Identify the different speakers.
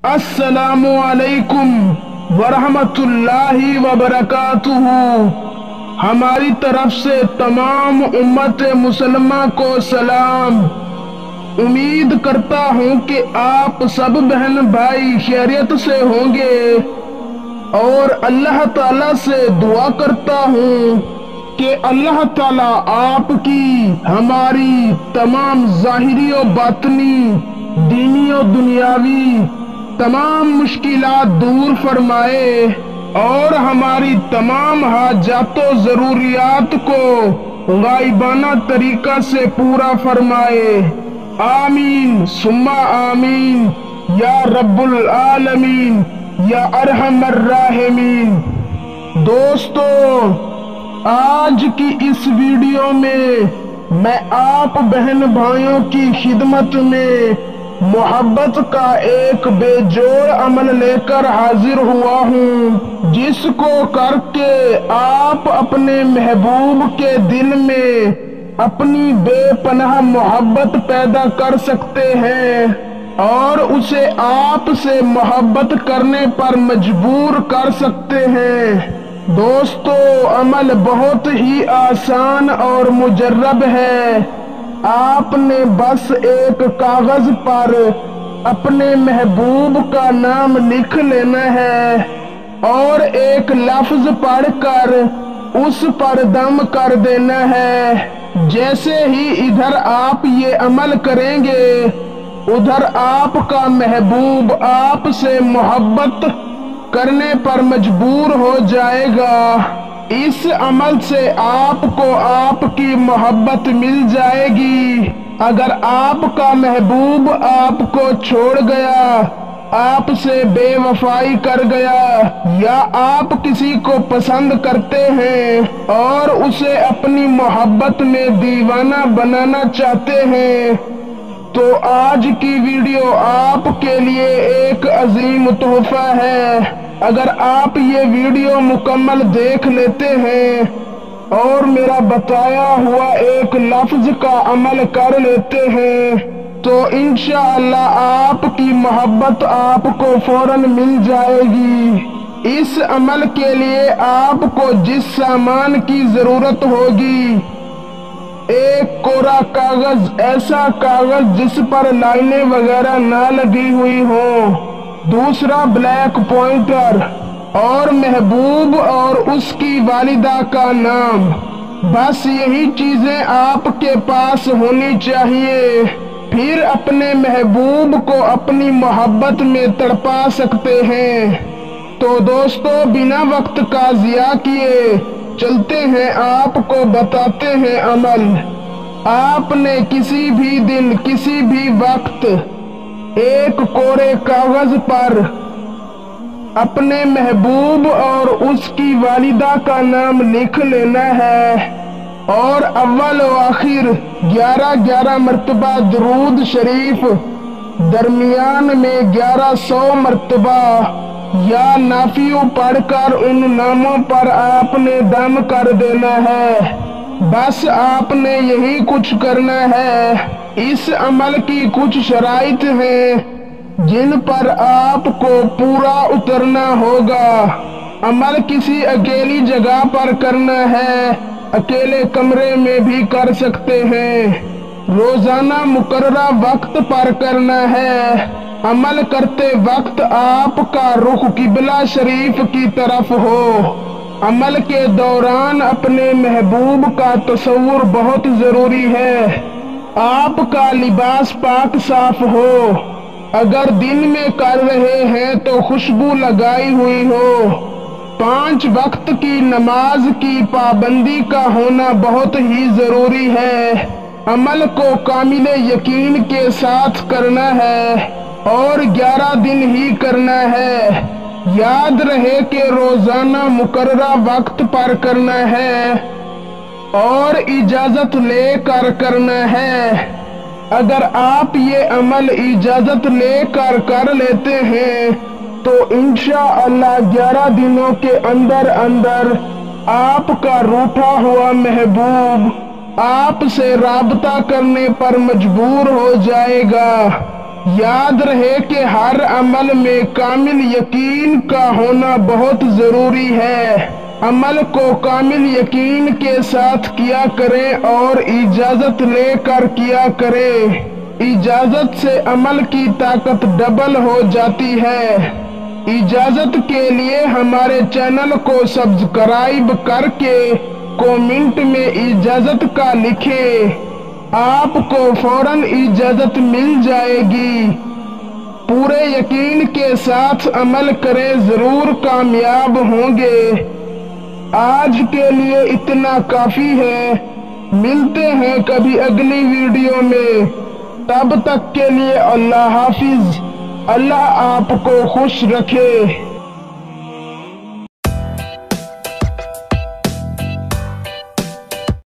Speaker 1: السلام علیکم ورحمۃ اللہ وبرکاتہ۔ ہماری طرف سے تمام امت مسلمہ کو سلام۔ امید کرتا ہوں کہ آپ سب بہن بھائی خیریت سے ہوں گے اور اللہ تعالیٰ سے دعا کرتا ہوں کہ اللہ تعالیٰ آپ کی ہماری تمام ظاہری و باطنی، دینی و دنیاوی تمام مشکلات دور فرمائے اور ہماری تمام حاجات و ضروریات کو غائبانہ طریقہ سے پورا فرمائے۔ آمین ثم آمین یا رب العالمین یا ارحم الراحمین۔ دوستو، آج کی اس ویڈیو میں آپ بہن بھائیوں کی خدمت میں محبت کا ایک بے جوڑ عمل لے کر حاضر ہوا ہوں، جس کو کر کے آپ اپنے محبوب کے دل میں اپنی بے پناہ محبت پیدا کر سکتے ہیں اور اسے آپ سے محبت کرنے پر مجبور کر سکتے ہیں۔ دوستو، عمل بہت ہی آسان اور مجرب ہے۔ آپ نے بس ایک کاغذ پر اپنے محبوب کا نام لکھ لینا ہے اور ایک لفظ پڑھ کر اس پر دم کر دینا ہے۔ جیسے ہی ادھر آپ یہ عمل کریں گے، ادھر آپ کا محبوب آپ سے محبت کرنے پر مجبور ہو جائے گا۔ اس عمل سے آپ کو آپ کی محبت مل جائے گی۔ اگر آپ کا محبوب آپ کو چھوڑ گیا، آپ سے بے وفائی کر گیا، یا آپ کسی کو پسند کرتے ہیں اور اسے اپنی محبت میں دیوانہ بنانا چاہتے ہیں، تو آج کی ویڈیو آپ کے لیے ایک عظیم تحفہ ہے۔ اگر آپ یہ ویڈیو مکمل دیکھ لیتے ہیں اور میرا بتایا ہوا ایک لفظ کا عمل کر لیتے ہیں تو انشاءاللہ آپ کی محبت آپ کو فوراً مل جائے گی۔ اس عمل کے لیے آپ کو جس سامان کی ضرورت ہوگی: ایک کوڑا کاغذ، ایسا کاغذ جس پر لائنیں وغیرہ نہ لگی ہوئی ہوں، دوسرا بلیک پوائنٹر، اور محبوب اور اس کی والدہ کا نام۔ بس یہی چیزیں آپ کے پاس ہونی چاہیے، پھر اپنے محبوب کو اپنی محبت میں تڑپا سکتے ہیں۔ تو دوستو، بنا وقت کا ضیاع کیے چلتے ہیں، آپ کو بتاتے ہیں عمل۔ آپ نے کسی بھی دن، کسی بھی وقت ایک کوڑے کاغذ پر اپنے محبوب اور اس کی والدہ کا نام لکھ لینا ہے اور اول و آخر 11 مرتبہ درود شریف، درمیان میں 1100 مرتبہ یا نافیو پڑھ کر ان ناموں پر آپ نے دم کر دینا ہے۔ بس آپ نے یہی کچھ کرنا ہے۔ اس عمل کی کچھ شرائط ہیں جن پر آپ کو پورا اترنا ہوگا۔ عمل کسی اکیلی جگہ پر کرنا ہے، اکیلے کمرے میں بھی کر سکتے ہیں۔ روزانہ مقررہ وقت پر کرنا ہے۔ عمل کرتے وقت آپ کا رخ قبلہ شریف کی طرف ہو۔ عمل کے دوران اپنے محبوب کا تصور بہت ضروری ہے۔ آپ کا لباس پاک صاف ہو۔ اگر دن میں کر رہے ہیں تو خوشبو لگائی ہوئی ہو۔ 5 وقت کی نماز کی پابندی کا ہونا بہت ہی ضروری ہے۔ عمل کو کامل یقین کے ساتھ کرنا ہے اور 11 دن ہی کرنا ہے۔ یاد رہے کہ روزانہ مقررہ وقت پر کرنا ہے اور اجازت لے کر کرنا ہے۔ اگر آپ یہ عمل اجازت لے کر لیتے ہیں تو انشاءاللہ 11 دنوں کے اندر آپ کا روٹھا ہوا محبوب آپ سے رابطہ کرنے پر مجبور ہو جائے گا۔ یاد رہے کہ ہر عمل میں کامل یقین کا ہونا بہت ضروری ہے۔ عمل کو کامل یقین کے ساتھ کیا کریں اور اجازت لے کر کیا کریں۔ اجازت سے عمل کی طاقت ڈبل ہو جاتی ہے۔ اجازت کے لیے ہمارے چینل کو سبسکرائب کر کے کومنٹ میں اجازت کا لکھیں، آپ کو فوراً اجازت مل جائے گی۔ پورے یقین کے ساتھ عمل کریں، ضرور کامیاب ہوں گے۔ آج کے لیے اتنا کافی ہے، ملتے ہیں کبھی اگلی ویڈیو میں، تب تک کے لیے اللہ حافظ۔ اللہ آپ کو خوش رکھے۔